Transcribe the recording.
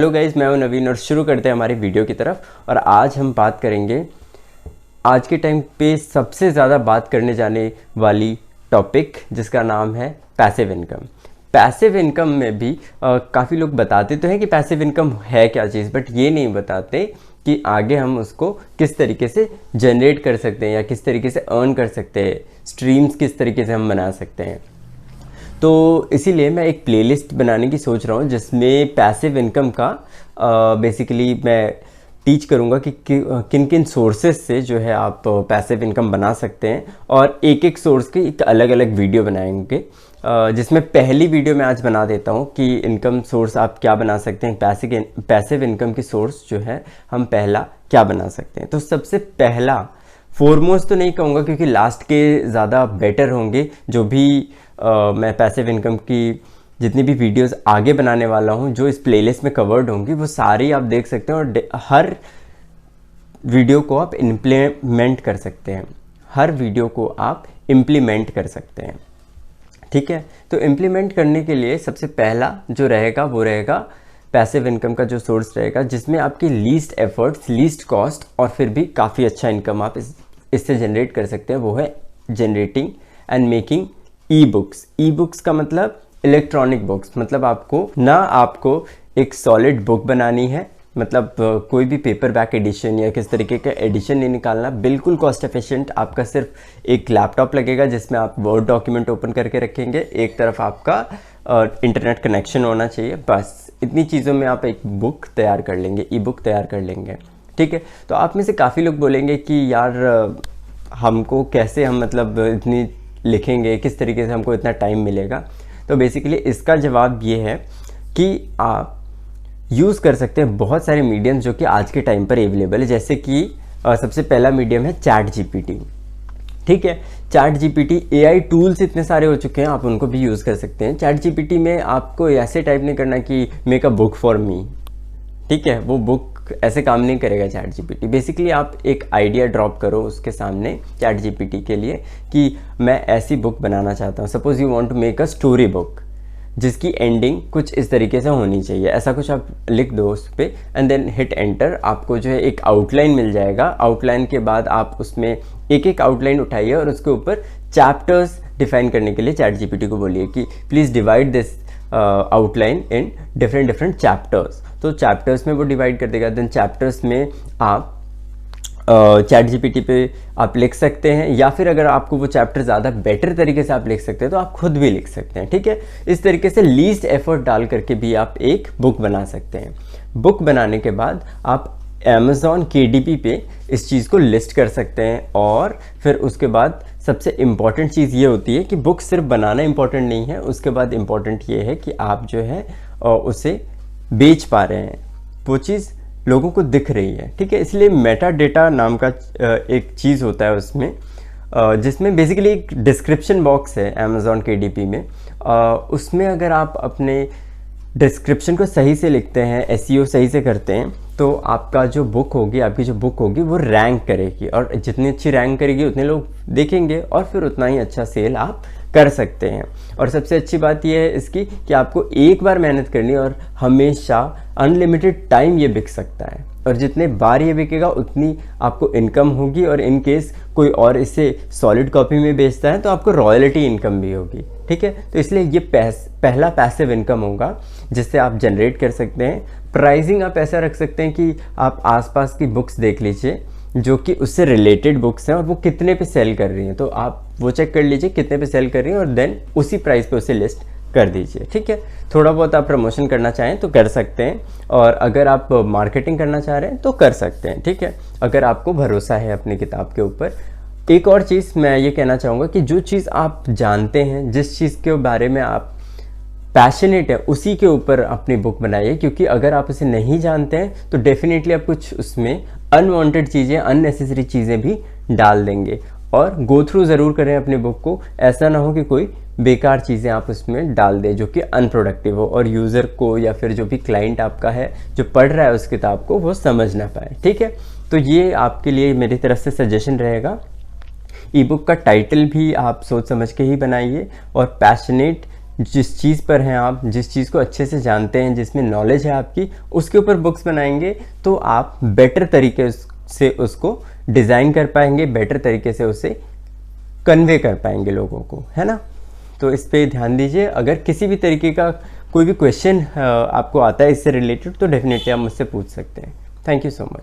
Hello guys, मैं हूं नवीन और शुरू करते हैं हमारी वीडियो की तरफ। और आज हम बात करेंगे आज के टाइम पे सबसे ज़्यादा बात करने जाने वाली टॉपिक जिसका नाम है पैसिव इनकम। पैसिव इनकम में भी काफ़ी लोग बताते तो हैं कि पैसिव इनकम है क्या चीज़, बट ये नहीं बताते कि आगे हम उसको किस तरीके से जनरेट कर सकते हैं या किस तरीके से अर्न कर सकते हैं, स्ट्रीम्स किस तरीके से हम बना सकते हैं। तो इसीलिए मैं एक प्लेलिस्ट बनाने की सोच रहा हूँ जिसमें पैसिव इनकम का बेसिकली मैं टीच करूँगा कि किन किन सोर्सेज से जो है आप पैसिव इनकम बना सकते हैं, और एक एक सोर्स की एक अलग अलग वीडियो बनाएंगे। जिसमें पहली वीडियो मैं आज बना देता हूँ कि इनकम सोर्स आप क्या बना सकते हैं, पैसिव इनकम की सोर्स जो है हम पहला क्या बना सकते हैं। तो सबसे पहला, फोरमोस्ट तो नहीं कहूँगा क्योंकि लास्ट के ज़्यादा बेटर होंगे, जो भी मैं पैसिव इनकम की जितनी भी वीडियोस आगे बनाने वाला हूँ जो इस प्लेलिस्ट में कवर्ड होंगी वो सारी आप देख सकते हैं, और हर वीडियो को आप इम्प्लीमेंट कर सकते हैं, हर वीडियो को आप इम्प्लीमेंट कर सकते हैं। ठीक है, तो इम्प्लीमेंट करने के लिए सबसे पहला जो रहेगा वो रहेगा पैसिव इनकम का जो सोर्स रहेगा जिसमें आपकी लीस्ट एफर्ट्स, लीस्ट कॉस्ट और फिर भी काफ़ी अच्छा इनकम आप इससे जनरेट कर सकते हैं, वो है generating and making e books. E books का मतलब इलेक्ट्रॉनिक बुक्स, मतलब आपको एक सॉलिड बुक बनानी है, मतलब कोई भी पेपर बैक एडिशन या किस तरीके का एडिशन नहीं निकालना, बिल्कुल कॉस्ट एफिशिएंट। आपका सिर्फ एक लैपटॉप लगेगा जिसमें आप वर्ड डॉक्यूमेंट ओपन करके रखेंगे, एक तरफ आपका इंटरनेट कनेक्शन होना चाहिए, बस इतनी चीज़ों में आप एक बुक तैयार कर लेंगे, ई बुक तैयार कर लेंगे। ठीक है, तो आप में से काफ़ी लोग बोलेंगे कि यार हमको कैसे, हम मतलब इतनी लिखेंगे, किस तरीके से हमको इतना टाइम मिलेगा। तो बेसिकली इसका जवाब ये है कि आप यूज़ कर सकते हैं बहुत सारे मीडियम्स जो कि आज के टाइम पर अवेलेबल है। जैसे कि सबसे पहला मीडियम है चैट जीपीटी। ठीक है, चैट जीपीटी, एआई टूल्स इतने सारे हो चुके हैं, आप उनको भी यूज़ कर सकते हैं। चैट जीपीटी में आपको ऐसे टाइप नहीं करना कि make a book for me. ठीक है, वो बुक ऐसे काम नहीं करेगा चैट जीपीटी। बेसिकली आप एक आइडिया ड्रॉप करो उसके सामने चैट जीपीटी के लिए कि मैं ऐसी बुक बनाना चाहता हूँ। Suppose you want to make a story book जिसकी एंडिंग कुछ इस तरीके से होनी चाहिए, ऐसा कुछ आप लिख दो उस पर एंड देन हिट एंटर। आपको जो है एक आउटलाइन मिल जाएगा। आउटलाइन के बाद आप उसमें एक एक आउटलाइन उठाइए और उसके ऊपर चैप्टर्स डिफाइन करने के लिए चैट जीपीटी को बोलिए कि please divide this outline in different chapters. तो चैप्टर्स में वो डिवाइड कर देगा। देन चैप्टर्स में आप चैट जीपीटी पे आप लिख सकते हैं, या फिर अगर आपको वो चैप्टर ज़्यादा बेटर तरीके से आप लिख सकते हैं तो आप खुद भी लिख सकते हैं। ठीक है, इस तरीके से लीस्ट एफर्ट डाल करके भी आप एक बुक बना सकते हैं। बुक बनाने के बाद आप Amazon KDP पे इस चीज़ को लिस्ट कर सकते हैं, और फिर उसके बाद सबसे इम्पॉर्टेंट चीज़ ये होती है कि बुक सिर्फ बनाना इम्पॉर्टेंट नहीं है, उसके बाद इम्पॉर्टेंट ये है कि आप जो है उसे बेच पा रहे हैं, वो चीज़ लोगों को दिख रही है। ठीक है, इसलिए मेटा डेटा नाम का एक चीज़ होता है उसमें, जिसमें बेसिकली एक डिस्क्रिप्शन बॉक्स है Amazon KDP में। उसमें अगर आप अपने डिस्क्रिप्शन को सही से लिखते हैं, SEO सही से करते हैं, तो आपकी जो बुक होगी वो रैंक करेगी, और जितनी अच्छी रैंक करेगी उतने लोग देखेंगे और फिर उतना ही अच्छा सेल आप कर सकते हैं। और सबसे अच्छी बात यह है इसकी कि आपको एक बार मेहनत करनी है और हमेशा अनलिमिटेड टाइम ये बिक सकता है, और जितने बार ये बिकेगा उतनी आपको इनकम होगी। और इन केस कोई और इसे सॉलिड कॉपी में बेचता है तो आपको रॉयल्टी इनकम भी होगी। ठीक है, तो इसलिए ये पहला पैसिव इनकम होगा जिससे आप जनरेट कर सकते हैं। प्राइसिंग आप ऐसा रख सकते हैं कि आप आसपास की बुक्स देख लीजिए जो कि उससे रिलेटेड बुक्स हैं और वो कितने पे सेल कर रही हैं, तो आप वो चेक कर लीजिए कितने पे सेल कर रही हैं और देन उसी प्राइस पे उसे लिस्ट कर दीजिए। ठीक है, थोड़ा बहुत आप प्रमोशन करना चाहें तो कर सकते हैं, और अगर आप मार्केटिंग करना चाह रहे हैं तो कर सकते हैं। ठीक है, अगर आपको भरोसा है अपनी किताब के ऊपर। एक और चीज़ मैं ये कहना चाहूँगा कि जो चीज़ आप जानते हैं, जिस चीज़ के बारे में आप पैशनेट है, उसी के ऊपर अपनी बुक बनाइए, क्योंकि अगर आप उसे नहीं जानते हैं तो डेफिनेटली आप कुछ उसमें अनवांटेड चीज़ें, अननेसेसरी चीज़ें भी डाल देंगे। और गो थ्रू ज़रूर करें अपनी बुक को, ऐसा ना हो कि कोई बेकार चीज़ें आप उसमें डाल दें जो कि अनप्रोडक्टिव हो और यूज़र को या फिर जो भी क्लाइंट आपका है जो पढ़ रहा है उस किताब को वो समझ ना पाए। ठीक है, तो ये आपके लिए मेरी तरफ से सजेशन रहेगा। ई बुक का टाइटल भी आप सोच समझ के ही बनाइए, और पैशनेट जिस चीज़ पर हैं आप, जिस चीज़ को अच्छे से जानते हैं, जिसमें नॉलेज है आपकी, उसके ऊपर बुक्स बनाएंगे तो आप बेटर तरीके से उसको डिज़ाइन कर पाएंगे, बेटर तरीके से उसे कन्वे कर पाएंगे लोगों को, है ना। तो इस पे ध्यान दीजिए। अगर किसी भी तरीके का कोई भी क्वेश्चन आपको आता है इससे रिलेटेड तो डेफिनेटली आप मुझसे पूछ सकते हैं। Thank you so much.